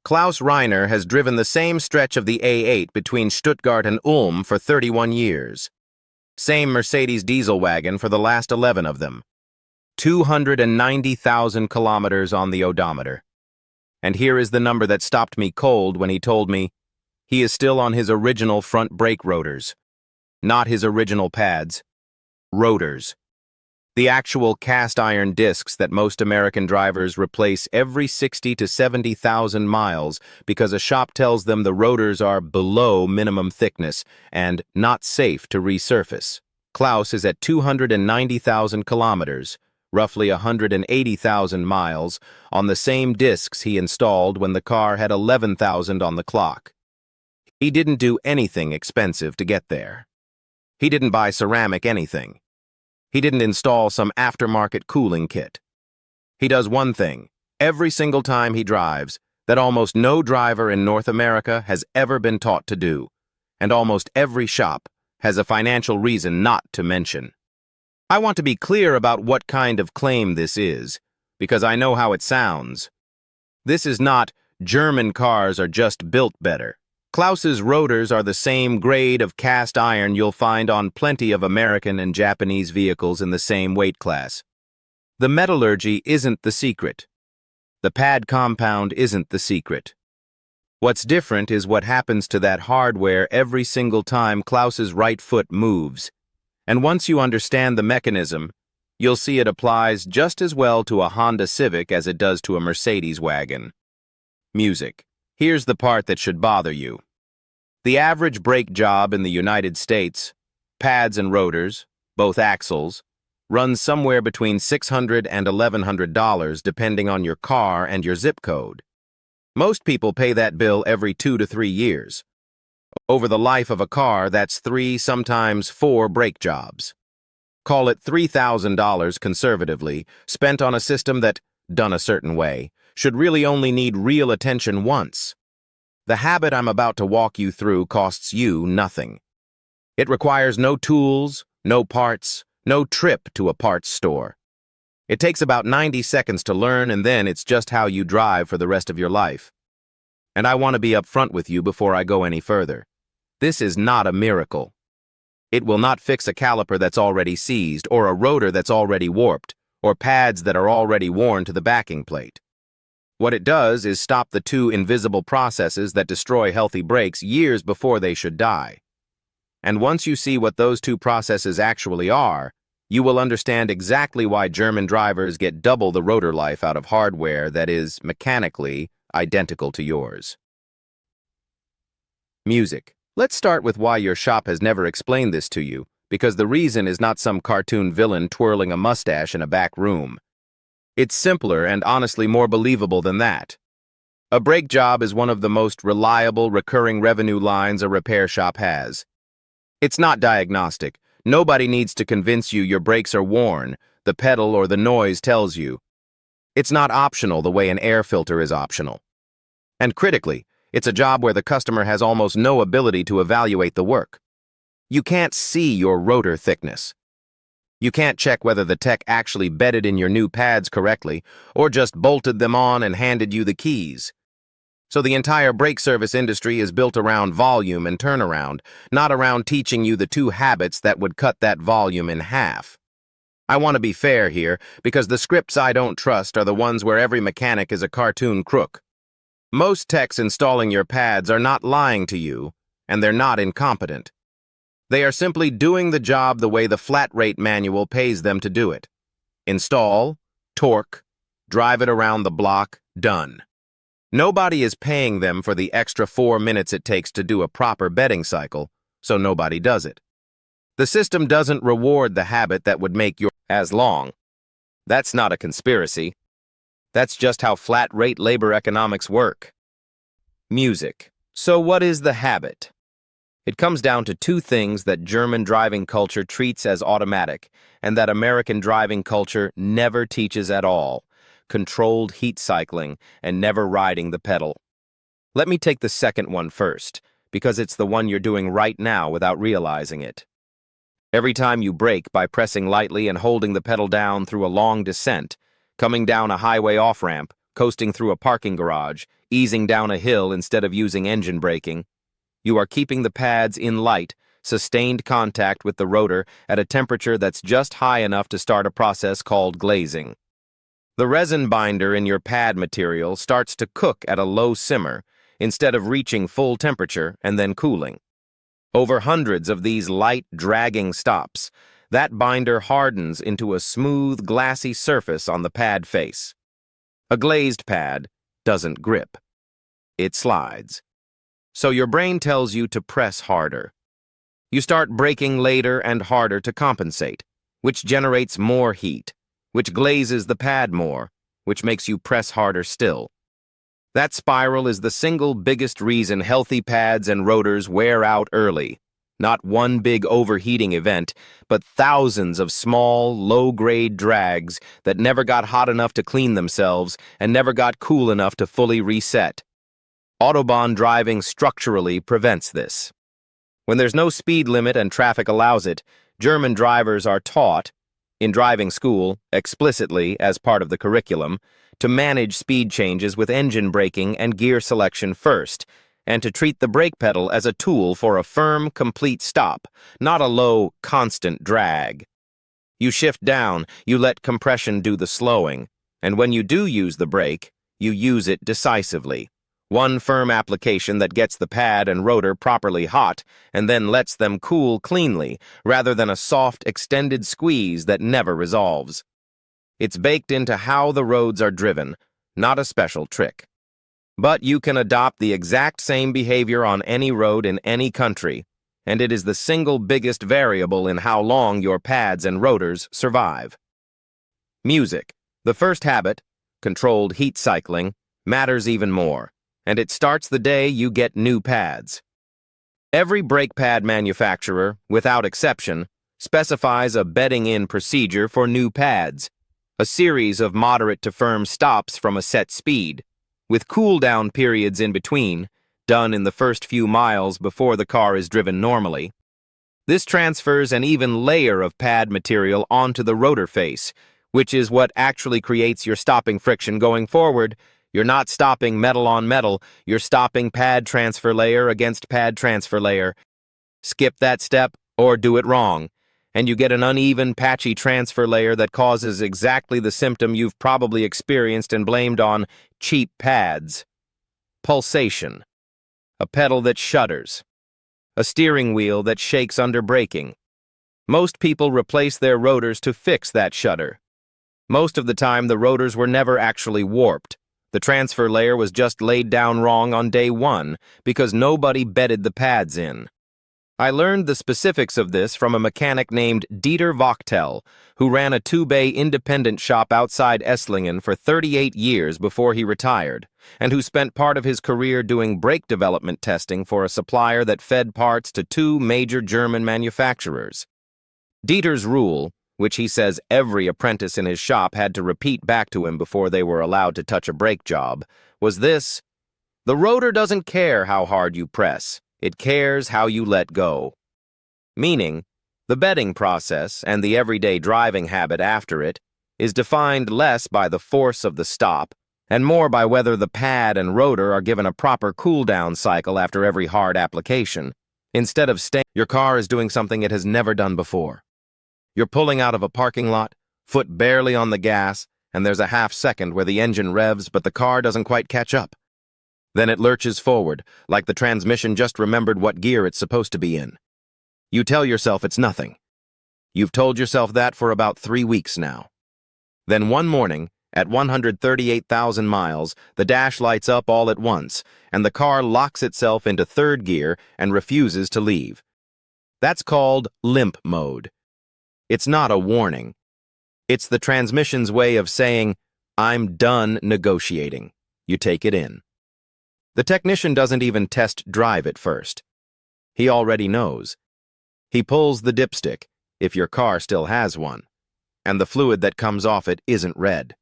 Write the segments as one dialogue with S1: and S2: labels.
S1: Klaus Reiner has driven the same stretch of the A8 between Stuttgart and Ulm for 31 years. Same Mercedes diesel wagon for the last 11 of them. 290,000 kilometers on the odometer. And here is the number that stopped me cold when he told me he is still on his original front brake rotors. Not his original pads. Rotors. The actual cast iron discs that most American drivers replace every 60 to 70,000 miles because a shop tells them the rotors are below minimum thickness and not safe to resurface. Klaus is at 290,000 kilometers, roughly 180,000 miles, on the same discs he installed when the car had 11,000 on the clock. He didn't do anything expensive to get there. He didn't buy ceramic anything. He didn't install some aftermarket cooling kit. He does one thing, every single time he drives, that almost no driver in North America has ever been taught to do, and almost every shop has a financial reason not to mention. I want to be clear about what kind of claim this is, because I know how it sounds. This is not, German cars are just built better. Klaus's rotors are the same grade of cast iron you'll find on plenty of American and Japanese vehicles in the same weight class. The metallurgy isn't the secret. The pad compound isn't the secret. What's different is what happens to that hardware every single time Klaus's right foot moves. And once you understand the mechanism, you'll see it applies just as well to a Honda Civic as it does to a Mercedes wagon. Music. Here's the part that should bother you. The average brake job in the United States, pads and rotors, both axles, runs somewhere between $600 and $1,100 depending on your car and your zip code. Most people pay that bill every 2 to 3 years. Over the life of a car, that's 3, sometimes 4 brake jobs. Call it $3,000 conservatively, spent on a system that, done a certain way, should really only need real attention once. The habit I'm about to walk you through costs you nothing. It requires no tools, no parts, no trip to a parts store. It takes about 90 seconds to learn, and then it's just how you drive for the rest of your life. And I want to be upfront with you before I go any further. This is not a miracle. It will not fix a caliper that's already seized, or a rotor that's already warped, or pads that are already worn to the backing plate. What it does is stop the 2 invisible processes that destroy healthy brakes years before they should die. And once you see what those 2 processes actually are, you will understand exactly why German drivers get double the rotor life out of hardware that is, mechanically, identical to yours. Music. Let's start with why your shop has never explained this to you, because the reason is not some cartoon villain twirling a mustache in a back room. It's simpler and honestly more believable than that. A brake job is one of the most reliable recurring revenue lines a repair shop has. It's not diagnostic. Nobody needs to convince you your brakes are worn, the pedal or the noise tells you. It's not optional the way an air filter is optional. And critically, it's a job where the customer has almost no ability to evaluate the work. You can't see your rotor thickness. You can't check whether the tech actually bedded in your new pads correctly or just bolted them on and handed you the keys. So the entire brake service industry is built around volume and turnaround, not around teaching you the 2 habits that would cut that volume in half. I want to be fair here, because the scripts I don't trust are the ones where every mechanic is a cartoon crook. Most techs installing your pads are not lying to you, and they're not incompetent. They are simply doing the job the way the flat rate manual pays them to do it. Install, torque, drive it around the block, done. Nobody is paying them for the extra 4 minutes it takes to do a proper bedding cycle, so nobody does it. The system doesn't reward the habit that would make your as long. That's not a conspiracy. That's just how flat rate labor economics work. Music. So what is the habit? It comes down to 2 things that German driving culture treats as automatic and that American driving culture never teaches at all: controlled heat cycling and never riding the pedal. Let me take the second one first, because it's the one you're doing right now without realizing it. Every time you brake by pressing lightly and holding the pedal down through a long descent, coming down a highway off-ramp, coasting through a parking garage, easing down a hill instead of using engine braking. You are keeping the pads in light, sustained contact with the rotor at a temperature that's just high enough to start a process called glazing. The resin binder in your pad material starts to cook at a low simmer instead of reaching full temperature and then cooling. Over hundreds of these light, dragging stops, that binder hardens into a smooth, glassy surface on the pad face. A glazed pad doesn't grip. It slides. So your brain tells you to press harder. You start braking later and harder to compensate, which generates more heat, which glazes the pad more, which makes you press harder still. That spiral is the single biggest reason healthy pads and rotors wear out early. Not one big overheating event, but thousands of small, low-grade drags that never got hot enough to clean themselves and never got cool enough to fully reset. Autobahn driving structurally prevents this. When there's no speed limit and traffic allows it, German drivers are taught, in driving school, explicitly as part of the curriculum, to manage speed changes with engine braking and gear selection first, and to treat the brake pedal as a tool for a firm, complete stop, not a low, constant drag. You shift down, you let compression do the slowing, and when you do use the brake, you use it decisively. One firm application that gets the pad and rotor properly hot and then lets them cool cleanly, rather than a soft, extended squeeze that never resolves. It's baked into how the roads are driven, not a special trick. But you can adopt the exact same behavior on any road in any country, and it is the single biggest variable in how long your pads and rotors survive. Music, the first habit, controlled heat cycling, matters even more, and it starts the day you get new pads. Every brake pad manufacturer, without exception, specifies a bedding-in procedure for new pads, a series of moderate to firm stops from a set speed, with cool-down periods in between, done in the first few miles before the car is driven normally. This transfers an even layer of pad material onto the rotor face, which is what actually creates your stopping friction going forward. You're not stopping metal on metal, you're stopping pad transfer layer against pad transfer layer. Skip that step, or do it wrong, and you get an uneven, patchy transfer layer that causes exactly the symptom you've probably experienced and blamed on cheap pads. Pulsation. A pedal that shudders. A steering wheel that shakes under braking. Most people replace their rotors to fix that shudder. Most of the time, the rotors were never actually warped. The transfer layer was just laid down wrong on day one because nobody bedded the pads in. I learned the specifics of this from a mechanic named Dieter Wachtel, who ran a two-bay independent shop outside Esslingen for 38 years before he retired, and who spent part of his career doing brake development testing for a supplier that fed parts to two major German manufacturers. Dieter's rule, which he says every apprentice in his shop had to repeat back to him before they were allowed to touch a brake job, was this: the rotor doesn't care how hard you press, it cares how you let go. Meaning, the bedding process and the everyday driving habit after it is defined less by the force of the stop and more by whether the pad and rotor are given a proper cool-down cycle after every hard application. Instead of staying, your car is doing something it has never done before. You're pulling out of a parking lot, foot barely on the gas, and there's a half second where the engine revs but the car doesn't quite catch up. Then it lurches forward, like the transmission just remembered what gear it's supposed to be in. You tell yourself it's nothing. You've told yourself that for about 3 weeks now. Then one morning, at 138,000 miles, the dash lights up all at once, and the car locks itself into third gear and refuses to leave. That's called limp mode. It's not a warning. It's the transmission's way of saying, I'm done negotiating. You take it in. The technician doesn't even test drive it first. He already knows. He pulls the dipstick, if your car still has one, and the fluid that comes off it isn't red.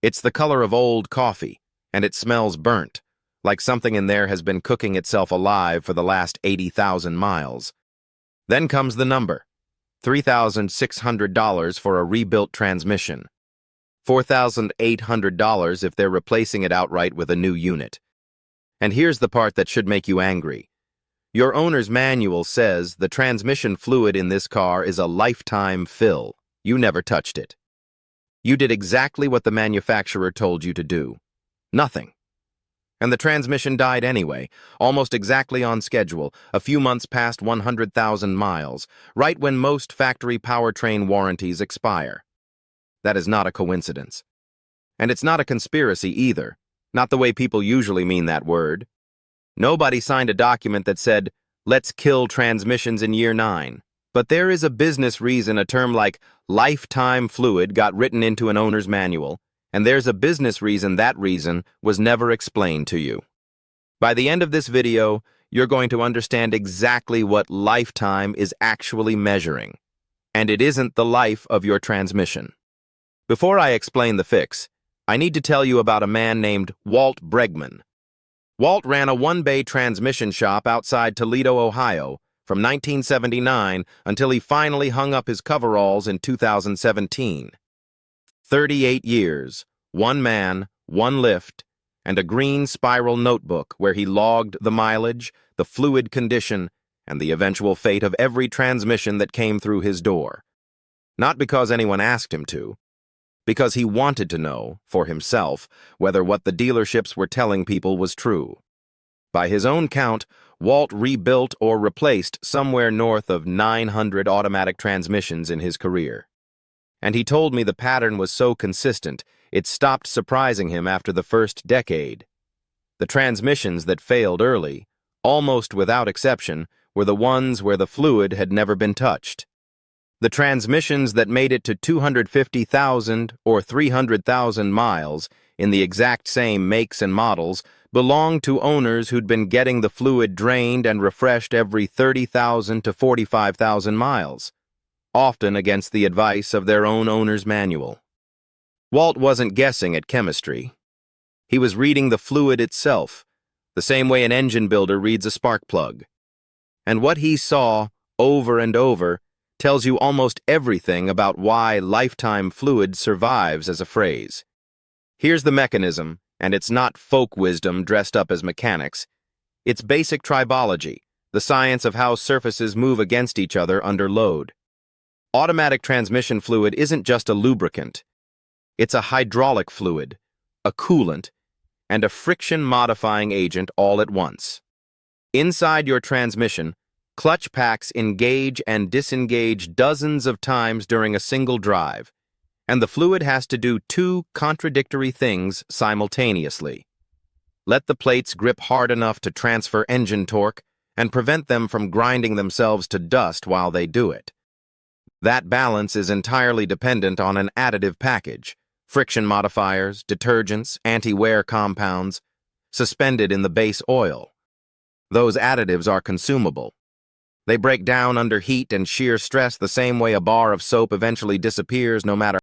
S1: It's the color of old coffee, and it smells burnt, like something in there has been cooking itself alive for the last 80,000 miles. Then comes the number. $3,600 for a rebuilt transmission. $4,800 if they're replacing it outright with a new unit. And here's the part that should make you angry. Your owner's manual says the transmission fluid in this car is a lifetime fill. You never touched it. You did exactly what the manufacturer told you to do. Nothing. And the transmission died anyway, almost exactly on schedule, a few months past 100,000 miles, right when most factory powertrain warranties expire. That is not a coincidence. And it's not a conspiracy either, not the way people usually mean that word. Nobody signed a document that said, "Let's kill transmissions in year 9. But there is a business reason a term like lifetime fluid got written into an owner's manual, and there's a business reason that reason was never explained to you. By the end of this video, you're going to understand exactly what lifetime is actually measuring, and it isn't the life of your transmission. Before I explain the fix, I need to tell you about a man named Walt Bregman. Walt ran a one-bay transmission shop outside Toledo, Ohio, from 1979 until he finally hung up his coveralls in 2017. 38 years, one man, one lift, and a green spiral notebook where he logged the mileage, the fluid condition, and the eventual fate of every transmission that came through his door. Not because anyone asked him to, because he wanted to know, for himself, whether what the dealerships were telling people was true. By his own count, Walt rebuilt or replaced somewhere north of 900 automatic transmissions in his career. And he told me the pattern was so consistent, it stopped surprising him after the first decade. The transmissions that failed early, almost without exception, were the ones where the fluid had never been touched. The transmissions that made it to 250,000 or 300,000 miles in the exact same makes and models belonged to owners who'd been getting the fluid drained and refreshed every 30,000 to 45,000 miles, often against the advice of their own owner's manual. Walt wasn't guessing at chemistry. He was reading the fluid itself, the same way an engine builder reads a spark plug. And what he saw, over and over, tells you almost everything about why lifetime fluid survives as a phrase. Here's the mechanism, and it's not folk wisdom dressed up as mechanics. It's basic tribology, the science of how surfaces move against each other under load. Automatic transmission fluid isn't just a lubricant. It's a hydraulic fluid, a coolant, and a friction-modifying agent all at once. Inside your transmission, clutch packs engage and disengage dozens of times during a single drive, and the fluid has to do two contradictory things simultaneously. Let the plates grip hard enough to transfer engine torque and prevent them from grinding themselves to dust while they do it. That balance is entirely dependent on an additive package, friction modifiers, detergents, anti-wear compounds, suspended in the base oil. Those additives are consumable. They break down under heat and shear stress the same way a bar of soap eventually disappears no matter